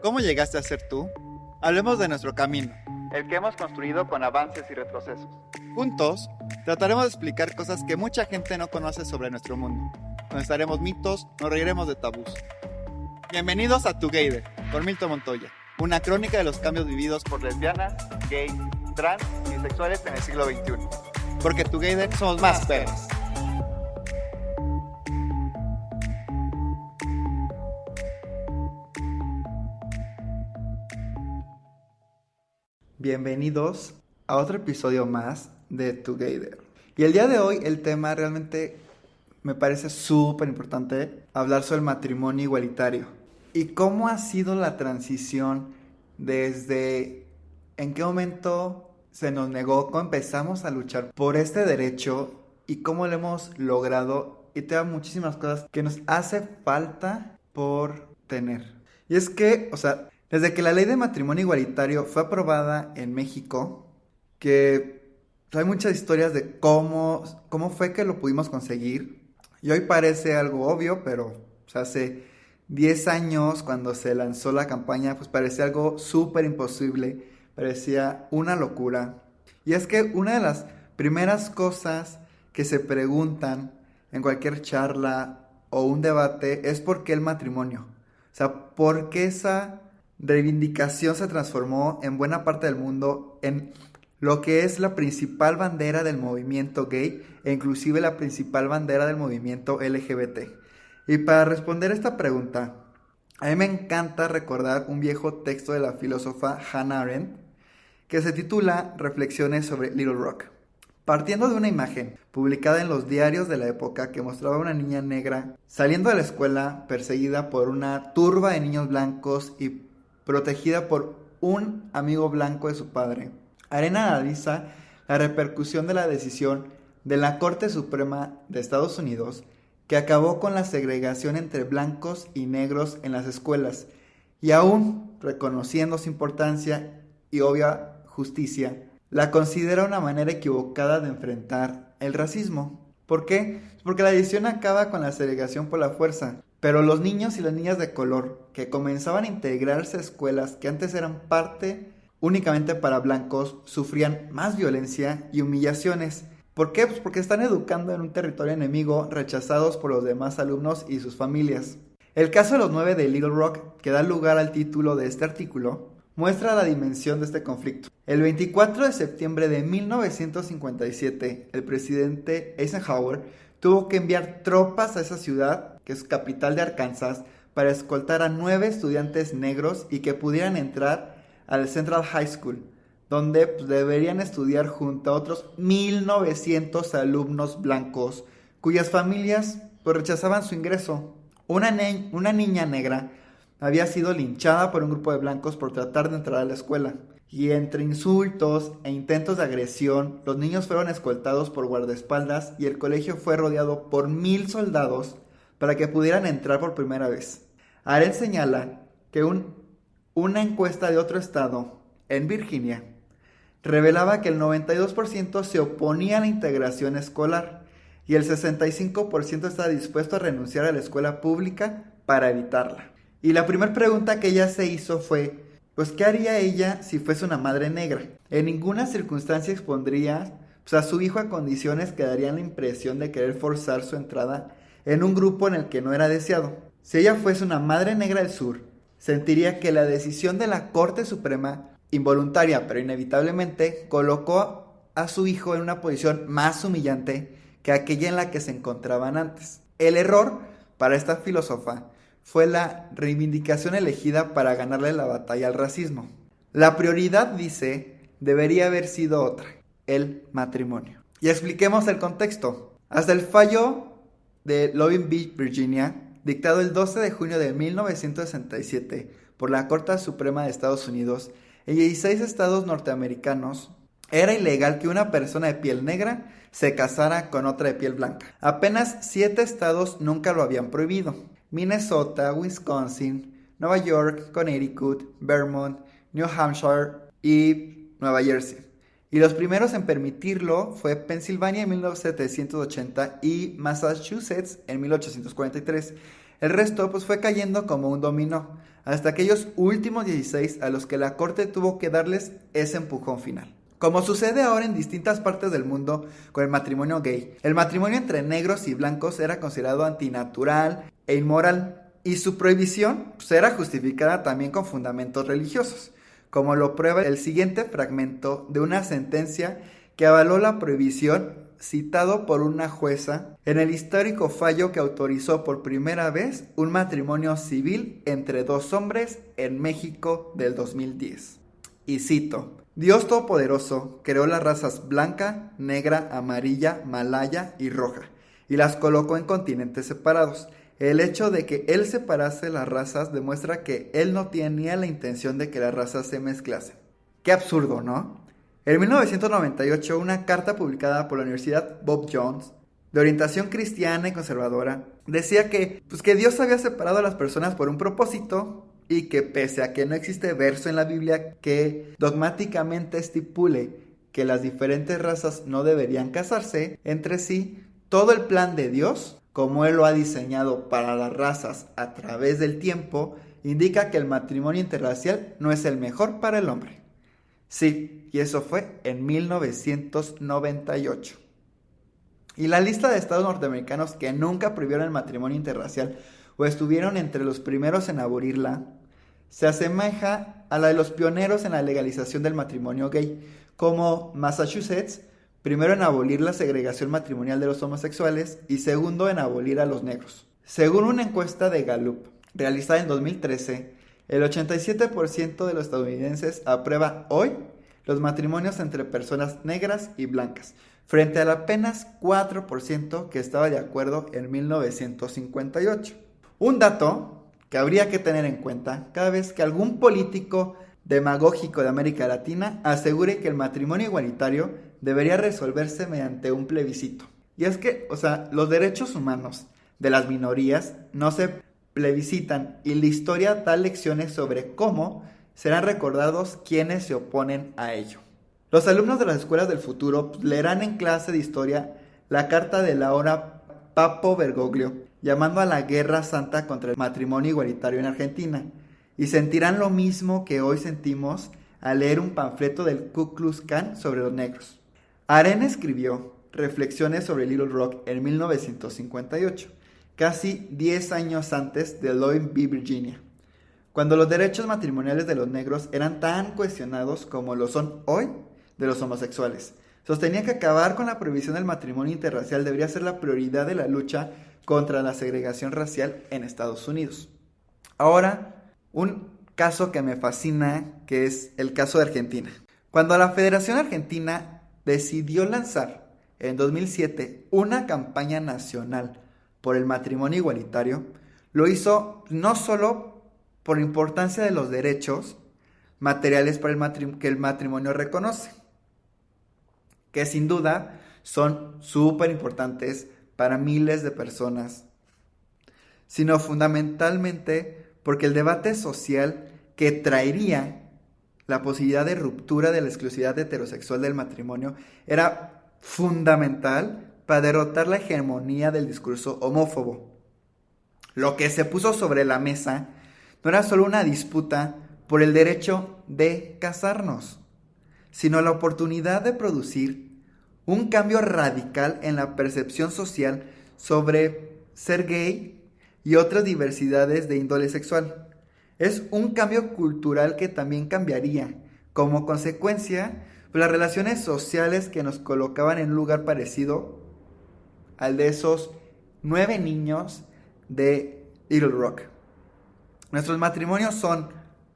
¿Cómo llegaste a ser tú? Hablemos de nuestro camino, el que hemos construido con avances y retrocesos. Juntos, trataremos de explicar cosas que mucha gente no conoce sobre nuestro mundo. Conoceremos mitos, nos reiremos de tabús. Bienvenidos a Together, por Milton Montoya, una crónica de los cambios vividos por lesbianas, gays, trans y bisexuales en el siglo XXI. Porque Together somos más perros. Bienvenidos a otro episodio más de Together. Y el día de hoy el tema realmente me parece súper importante, hablar sobre el matrimonio igualitario. Y cómo ha sido la transición desde en qué momento se nos negó, cómo empezamos a luchar por este derecho y cómo lo hemos logrado. Y te da muchísimas cosas que nos hace falta por tener. Y es que, desde que la ley de matrimonio igualitario fue aprobada en México, que hay muchas historias de cómo fue que lo pudimos conseguir. Y hoy parece algo obvio, pero hace 10 años cuando se lanzó la campaña, pues parecía algo súper imposible, parecía una locura. Y es que una de las primeras cosas que se preguntan en cualquier charla o un debate es ¿por qué el matrimonio? ¿Por qué esa reivindicación se transformó en buena parte del mundo en lo que es la principal bandera del movimiento gay e inclusive la principal bandera del movimiento LGBT? Y para responder esta pregunta, a mí me encanta recordar un viejo texto de la filósofa Hannah Arendt que se titula Reflexiones sobre Little Rock. Partiendo de una imagen publicada en los diarios de la época que mostraba a una niña negra saliendo de la escuela perseguida por una turba de niños blancos y protegida por un amigo blanco de su padre, Arendt analiza la repercusión de la decisión de la Corte Suprema de Estados Unidos que acabó con la segregación entre blancos y negros en las escuelas y aún reconociendo su importancia y obvia justicia, la considera una manera equivocada de enfrentar el racismo. ¿Por qué? Porque la decisión acaba con la segregación por la fuerza, pero los niños y las niñas de color que comenzaban a integrarse a escuelas que antes eran parte únicamente para blancos sufrían más violencia y humillaciones. ¿Por qué? Pues porque están educando en un territorio enemigo, rechazados por los demás alumnos y sus familias. El caso de los 9 de Little Rock, que da lugar al título de este artículo, muestra la dimensión de este conflicto. El 24 de septiembre de 1957, el presidente Eisenhower tuvo que enviar tropas a esa ciudad, que es capital de Arkansas, para escoltar a 9 estudiantes negros y que pudieran entrar al Central High School, donde deberían estudiar junto a otros 1,900 alumnos blancos, cuyas familias rechazaban su ingreso. Una niña negra había sido linchada por un grupo de blancos por tratar de entrar a la escuela. Y entre insultos e intentos de agresión, los niños fueron escoltados por guardaespaldas y el colegio fue rodeado por 1,000 soldados para que pudieran entrar por primera vez. Arendt señala que una encuesta de otro estado, en Virginia, revelaba que el 92% se oponía a la integración escolar y el 65% estaba dispuesto a renunciar a la escuela pública para evitarla. Y la primera pregunta que ella se hizo fue, ¿qué haría ella si fuese una madre negra? En ninguna circunstancia expondría a su hijo a condiciones que darían la impresión de querer forzar su entrada en un grupo en el que no era deseado. Si ella fuese una madre negra del sur, sentiría que la decisión de la Corte Suprema, involuntaria pero inevitablemente, colocó a su hijo en una posición más humillante que aquella en la que se encontraban antes. El error para esta filósofa fue la reivindicación elegida para ganarle la batalla al racismo. La prioridad, dice, debería haber sido otra, el matrimonio. Y expliquemos el contexto. Hasta el fallo de Loving Beach, Virginia, dictado el 12 de junio de 1967 por la Corte Suprema de Estados Unidos, en 16 estados norteamericanos, era ilegal que una persona de piel negra se casara con otra de piel blanca. Apenas 7 estados nunca lo habían prohibido: Minnesota, Wisconsin, Nueva York, Connecticut, Vermont, New Hampshire y Nueva Jersey. Y los primeros en permitirlo fue Pensilvania en 1780 y Massachusetts en 1843. El resto pues fue cayendo como un dominó, hasta aquellos últimos 16 a los que la corte tuvo que darles ese empujón final. Como sucede ahora en distintas partes del mundo con el matrimonio gay, el matrimonio entre negros y blancos era considerado antinatural e inmoral, y su prohibición pues, era justificada también con fundamentos religiosos, como lo prueba el siguiente fragmento de una sentencia que avaló la prohibición citado por una jueza en el histórico fallo que autorizó por primera vez un matrimonio civil entre dos hombres en México del 2010. Y cito: Dios Todopoderoso creó las razas blanca, negra, amarilla, malaya y roja, y las colocó en continentes separados. El hecho de que Él separase las razas demuestra que Él no tenía la intención de que las razas se mezclasen. Qué absurdo, ¿no? En 1998, una carta publicada por la Universidad Bob Jones, de orientación cristiana y conservadora, decía que Dios había separado a las personas por un propósito y que pese a que no existe verso en la Biblia que dogmáticamente estipule que las diferentes razas no deberían casarse entre sí, todo el plan de Dios, como Él lo ha diseñado para las razas a través del tiempo, indica que el matrimonio interracial no es el mejor para el hombre. Sí, y eso fue en 1998. Y la lista de estados norteamericanos que nunca prohibieron el matrimonio interracial o estuvieron entre los primeros en abolirla, se asemeja a la de los pioneros en la legalización del matrimonio gay, como Massachusetts, primero en abolir la segregación matrimonial de los homosexuales y segundo en abolir a los negros. Según una encuesta de Gallup realizada en 2013, el 87% de los estadounidenses aprueba hoy los matrimonios entre personas negras y blancas, frente al apenas 4% que estaba de acuerdo en 1958. Un dato que habría que tener en cuenta cada vez que algún político demagógico de América Latina asegure que el matrimonio igualitario debería resolverse mediante un plebiscito. Y es que, los derechos humanos de las minorías no se plebiscitan y la historia da lecciones sobre cómo serán recordados quienes se oponen a ello. Los alumnos de las escuelas del futuro leerán en clase de historia la carta de la hora Papo Bergoglio, llamando a la guerra santa contra el matrimonio igualitario en Argentina, y sentirán lo mismo que hoy sentimos al leer un panfleto del Ku Klux Klan sobre los negros. Arena escribió Reflexiones sobre Little Rock en 1958, casi 10 años antes de Louisville, Virginia, cuando los derechos matrimoniales de los negros eran tan cuestionados como lo son hoy de los homosexuales. Sostenía que acabar con la prohibición del matrimonio interracial debería ser la prioridad de la lucha contra la segregación racial en Estados Unidos. Ahora, un caso que me fascina, que es el caso de Argentina. Cuando la Federación Argentina decidió lanzar en 2007 una campaña nacional por el matrimonio igualitario, lo hizo no solo por la importancia de los derechos materiales para que el matrimonio reconoce, que sin duda son súper importantes para miles de personas, sino fundamentalmente porque el debate social que traería la posibilidad de ruptura de la exclusividad heterosexual del matrimonio era fundamental para derrotar la hegemonía del discurso homófobo. Lo que se puso sobre la mesa no era solo una disputa por el derecho de casarnos, sino la oportunidad de producir un cambio radical en la percepción social sobre ser gay y otras diversidades de índole sexual. Es un cambio cultural que también cambiaría, como consecuencia, las relaciones sociales que nos colocaban en un lugar parecido al de esos 9 niños de Little Rock. Nuestros matrimonios son,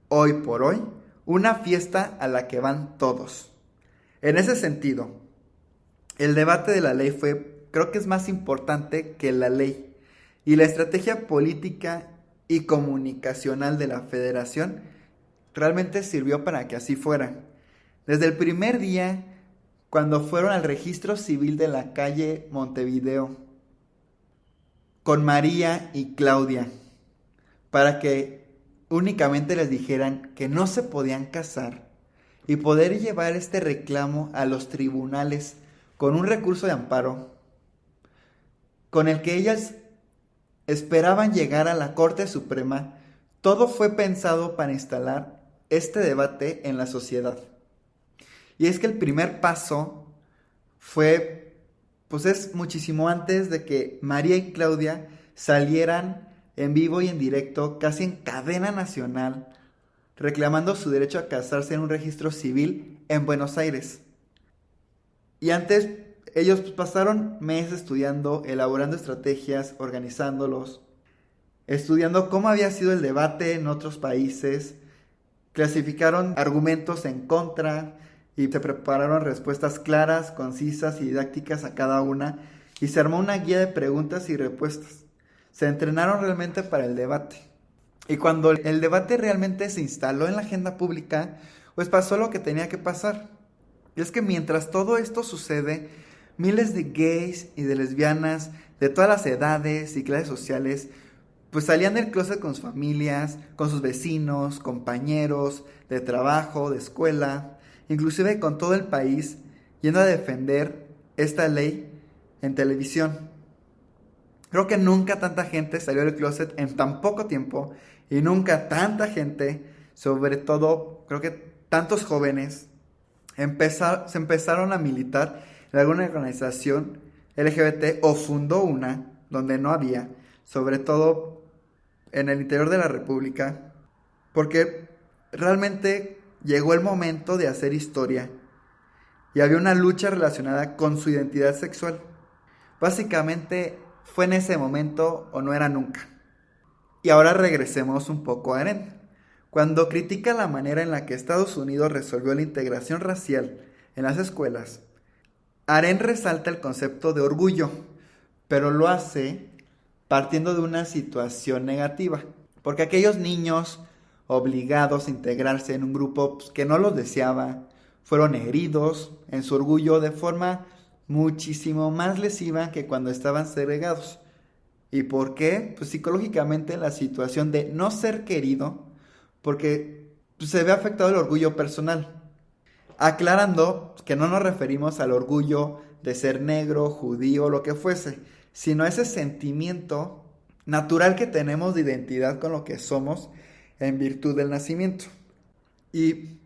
hoy por hoy, una fiesta a la que van todos. En ese sentido, el debate de la ley creo que es más importante que la ley, y la estrategia política y comunicacional de la Federación realmente sirvió para que así fuera. Desde el primer día, cuando fueron al registro civil de la calle Montevideo, con María y Claudia, para que únicamente les dijeran que no se podían casar y poder llevar este reclamo a los tribunales con un recurso de amparo, con el que ellas esperaban llegar a la Corte Suprema, todo fue pensado para instalar este debate en la sociedad. Y es que el primer paso fue, pues es muchísimo antes de que María y Claudia salieran en vivo y en directo, casi en cadena nacional, reclamando su derecho a casarse en un registro civil en Buenos Aires. Y antes ellos pasaron meses estudiando, elaborando estrategias, organizándolos, estudiando cómo había sido el debate en otros países, clasificaron argumentos en contra y se prepararon respuestas claras, concisas y didácticas a cada una, y se armó una guía de preguntas y respuestas. Se entrenaron realmente para el debate. Y cuando el debate realmente se instaló en la agenda pública, pues pasó lo que tenía que pasar. Y es que mientras todo esto sucede, miles de gays y de lesbianas de todas las edades y clases sociales pues salían del closet con sus familias, con sus vecinos, compañeros de trabajo, de escuela, inclusive con todo el país, yendo a defender esta ley en televisión. Creo que nunca tanta gente salió del closet en tan poco tiempo y nunca tanta gente, sobre todo creo que tantos jóvenes, se empezaron a militar en alguna organización LGBT o fundó una donde no había, sobre todo en el interior de la República, porque realmente llegó el momento de hacer historia y había una lucha relacionada con su identidad sexual. Básicamente fue en ese momento o no era nunca. Y ahora regresemos un poco a Aren. Cuando critica la manera en la que Estados Unidos resolvió la integración racial en las escuelas, Aren resalta el concepto de orgullo, pero lo hace partiendo de una situación negativa, porque aquellos niños obligados a integrarse en un grupo que no los deseaba, fueron heridos en su orgullo de forma muchísimo más lesiva que cuando estaban segregados. ¿Y por qué? Pues psicológicamente la situación de no ser querido, porque se ve afectado el orgullo personal. Aclarando que no nos referimos al orgullo de ser negro, judío, lo que fuese, sino a ese sentimiento natural que tenemos de identidad con lo que somos en virtud del nacimiento. Y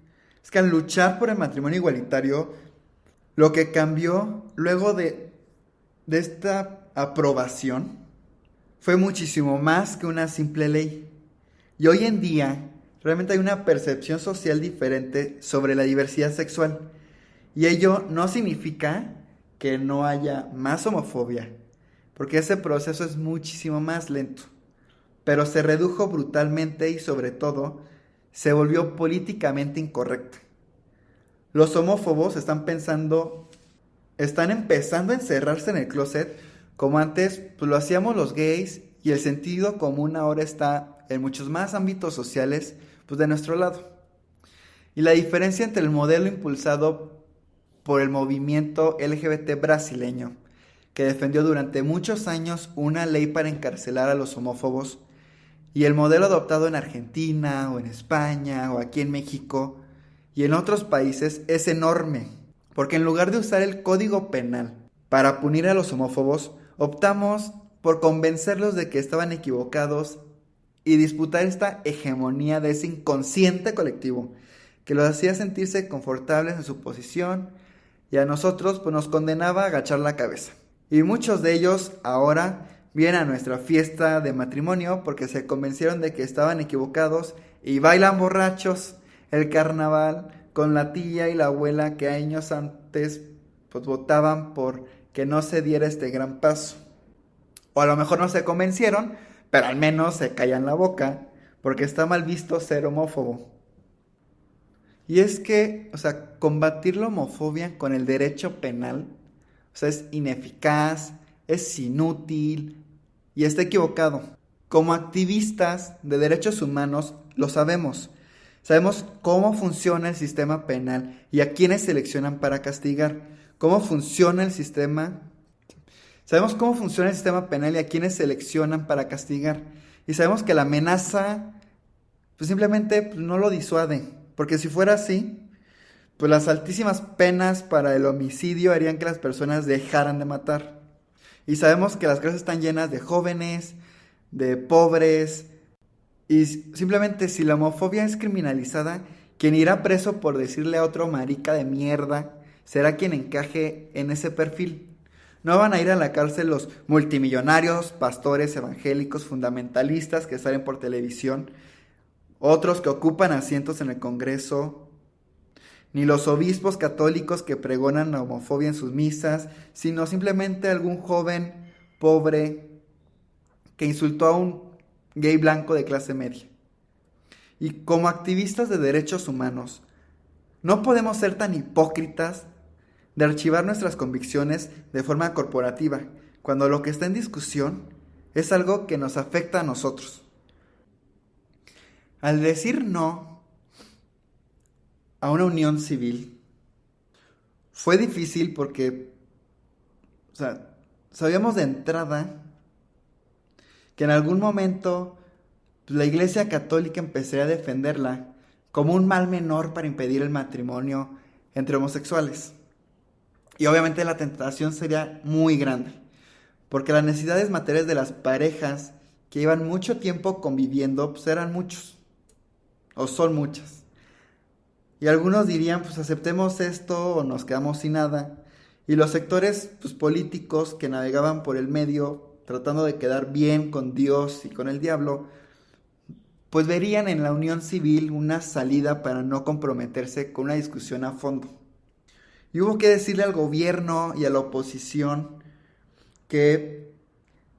es que al luchar por el matrimonio igualitario, lo que cambió luego de esta aprobación fue muchísimo más que una simple ley. Y hoy en día realmente hay una percepción social diferente sobre la diversidad sexual. Y ello no significa que no haya más homofobia, porque ese proceso es muchísimo más lento. Pero se redujo brutalmente y sobre todo se volvió políticamente incorrecta. Los homófobos están empezando a encerrarse en el closet como antes pues, lo hacíamos los gays, y el sentido común ahora está en muchos más ámbitos sociales pues, de nuestro lado. Y la diferencia entre el modelo impulsado por el movimiento LGBT brasileño, que defendió durante muchos años una ley para encarcelar a los homófobos, y el modelo adoptado en Argentina o en España o aquí en México y en otros países es enorme, porque en lugar de usar el Código Penal para punir a los homófobos, optamos por convencerlos de que estaban equivocados y disputar esta hegemonía de ese inconsciente colectivo que los hacía sentirse confortables en su posición y a nosotros pues nos condenaba a agachar la cabeza. Y muchos de ellos ahora vienen a nuestra fiesta de matrimonio porque se convencieron de que estaban equivocados y bailan borrachos el carnaval con la tía y la abuela que años antes pues votaban por que no se diera este gran paso. O a lo mejor no se convencieron, pero al menos se callan la boca porque está mal visto ser homófobo. Y es que, combatir la homofobia con el derecho penal, es ineficaz, es inútil y está equivocado. Como activistas de derechos humanos lo sabemos. Sabemos cómo funciona el sistema penal y a quiénes seleccionan para castigar. Sabemos cómo funciona el sistema penal y a quiénes seleccionan para castigar. Y sabemos que la amenaza simplemente no lo disuade. Porque si fuera así, pues las altísimas penas para el homicidio harían que las personas dejaran de matar. Y sabemos que las cárceles están llenas de jóvenes, de pobres. Y simplemente si la homofobia es criminalizada, quien irá preso por decirle a otro marica de mierda será quien encaje en ese perfil. No van a ir a la cárcel los multimillonarios, pastores evangélicos, fundamentalistas que salen por televisión, otros que ocupan asientos en el Congreso, ni los obispos católicos que pregonan la homofobia en sus misas, sino simplemente algún joven pobre que insultó a un gay blanco de clase media. Y como activistas de derechos humanos, no podemos ser tan hipócritas de archivar nuestras convicciones de forma corporativa, cuando lo que está en discusión es algo que nos afecta a nosotros. Al decir no a una unión civil, fue difícil porque, sabíamos de entrada que en algún momento la Iglesia Católica empezaría a defenderla como un mal menor para impedir el matrimonio entre homosexuales. Y obviamente la tentación sería muy grande, porque las necesidades materiales de las parejas que llevan mucho tiempo conviviendo, pues eran muchos, o son muchas. Y algunos dirían, pues aceptemos esto o nos quedamos sin nada. Y los sectores políticos que navegaban por el medio, tratando de quedar bien con Dios y con el diablo, pues verían en la unión civil una salida para no comprometerse con una discusión a fondo. Y hubo que decirle al gobierno y a la oposición que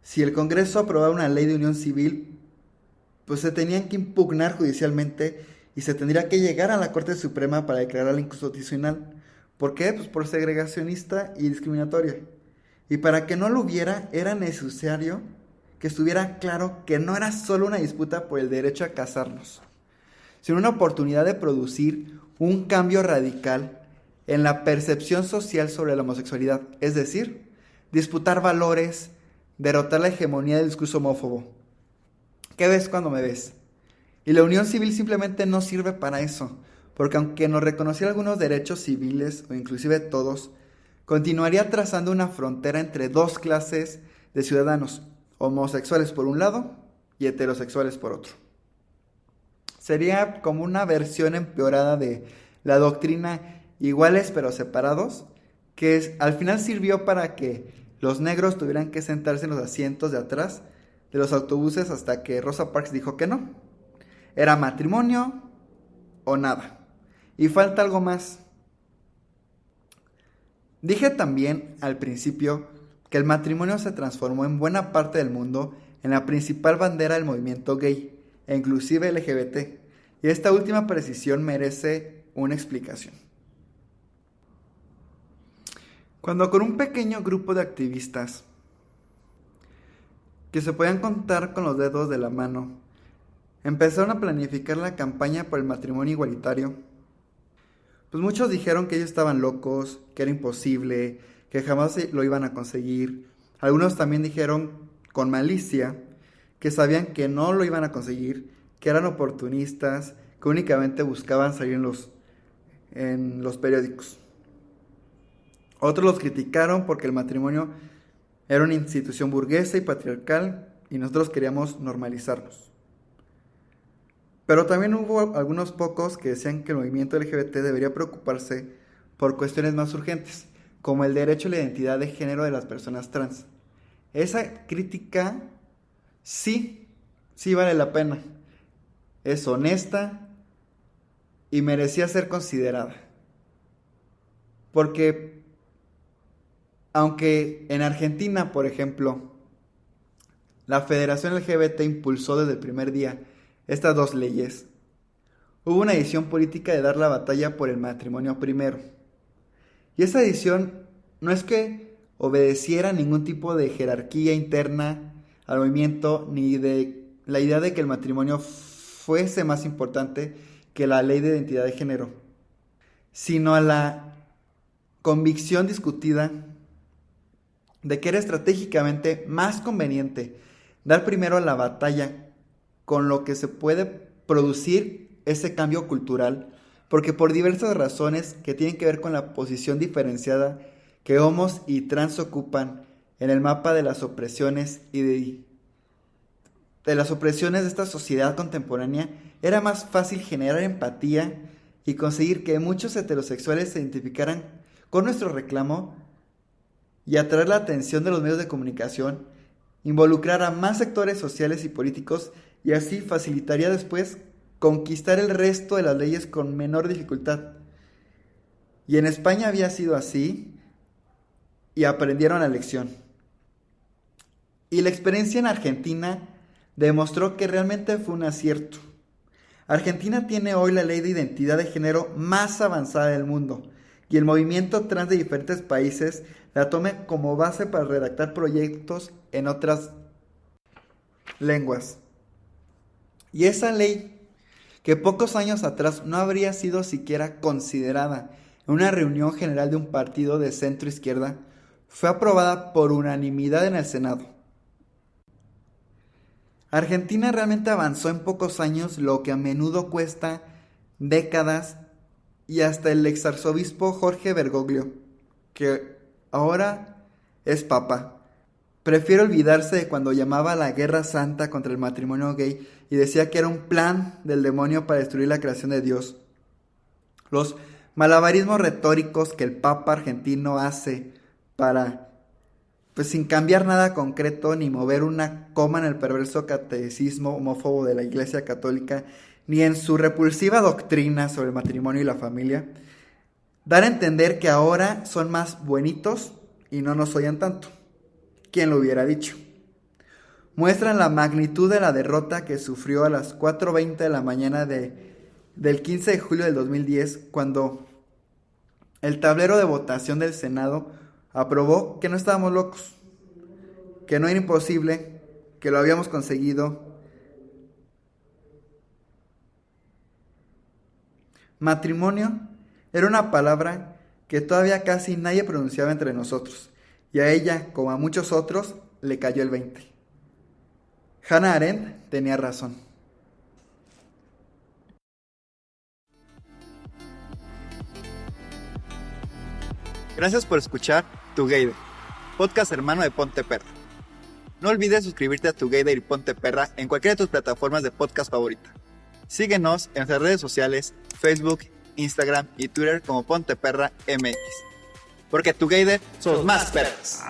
si el Congreso aprobaba una ley de unión civil, pues se tenían que impugnar judicialmente y se tendría que llegar a la Corte Suprema para declararla inconstitucional. ¿Por qué? Pues por segregacionista y discriminatoria. Y para que no lo hubiera, era necesario que estuviera claro que no era solo una disputa por el derecho a casarnos, sino una oportunidad de producir un cambio radical en la percepción social sobre la homosexualidad, es decir, disputar valores, derrotar la hegemonía del discurso homófobo. ¿Qué ves cuando me ves? Y la unión civil simplemente no sirve para eso, porque aunque nos reconociera algunos derechos civiles, o inclusive todos, continuaría trazando una frontera entre dos clases de ciudadanos, homosexuales por un lado y heterosexuales por otro. Sería como una versión empeorada de la doctrina iguales pero separados, que al final sirvió para que los negros tuvieran que sentarse en los asientos de atrás de los autobuses hasta que Rosa Parks dijo que no. Era matrimonio o nada. Y falta algo más. Dije también al principio que el matrimonio se transformó en buena parte del mundo en la principal bandera del movimiento gay, e inclusive LGBT, y esta última precisión merece una explicación. Cuando con un pequeño grupo de activistas, que se podían contar con los dedos de la mano, empezaron a planificar la campaña por el matrimonio igualitario, pues muchos dijeron que ellos estaban locos, que era imposible, que jamás lo iban a conseguir. Algunos también dijeron con malicia que sabían que no lo iban a conseguir, que eran oportunistas, que únicamente buscaban salir en los periódicos. Otros los criticaron porque el matrimonio era una institución burguesa y patriarcal y nosotros queríamos normalizarnos. Pero también hubo algunos pocos que decían que el movimiento LGBT debería preocuparse por cuestiones más urgentes, como el derecho a la identidad de género de las personas trans. Esa crítica sí vale la pena. Es honesta y merecía ser considerada. Porque aunque en Argentina, por ejemplo, la Federación LGBT impulsó desde el primer día estas dos leyes, hubo una decisión política de dar la batalla por el matrimonio primero. Y esa decisión no es que obedeciera ningún tipo de jerarquía interna al movimiento, ni de la idea de que el matrimonio fuese más importante que la ley de identidad de género, sino a la convicción discutida de que era estratégicamente más conveniente dar primero la batalla con lo que se puede producir ese cambio cultural, porque por diversas razones que tienen que ver con la posición diferenciada que homos y trans ocupan en el mapa de las opresiones y de las opresiones de esta sociedad contemporánea, era más fácil generar empatía y conseguir que muchos heterosexuales se identificaran con nuestro reclamo y atraer la atención de los medios de comunicación, involucrar a más sectores sociales y políticos y así facilitaría después conquistar el resto de las leyes con menor dificultad. Y en España había sido así y aprendieron la lección. Y la experiencia en Argentina demostró que realmente fue un acierto. Argentina tiene hoy la ley de identidad de género más avanzada del mundo y el movimiento trans de diferentes países la toma como base para redactar proyectos en otras lenguas. Y esa ley, que pocos años atrás no habría sido siquiera considerada en una reunión general de un partido de centro izquierda, fue aprobada por unanimidad en el Senado. Argentina realmente avanzó en pocos años lo que a menudo cuesta décadas, y hasta el exarzobispo Jorge Bergoglio, que ahora es papa, prefiere olvidarse de cuando llamaba a la guerra santa contra el matrimonio gay y decía que era un plan del demonio para destruir la creación de Dios. Los malabarismos retóricos que el papa argentino hace para, sin cambiar nada concreto ni mover una coma en el perverso catecismo homófobo de la Iglesia Católica, ni en su repulsiva doctrina sobre el matrimonio y la familia, dar a entender que ahora son más buenitos y no nos odian tanto. ¿Quién lo hubiera dicho? Muestran la magnitud de la derrota que sufrió a las 4:20 de la mañana del 15 de julio del 2010, cuando el tablero de votación del Senado aprobó que no estábamos locos, que no era imposible, que lo habíamos conseguido. Matrimonio era una palabra que todavía casi nadie pronunciaba entre nosotros, y a ella, como a muchos otros, le cayó el 20. Hannah Arendt tenía razón. Gracias por escuchar Together, podcast hermano de Ponte Perra. No olvides suscribirte a Together y Ponte Perra en cualquiera de tus plataformas de podcast favorita. Síguenos en nuestras redes sociales, Facebook, Instagram y Twitter como Ponte Perra MX. Porque Together somos más perras.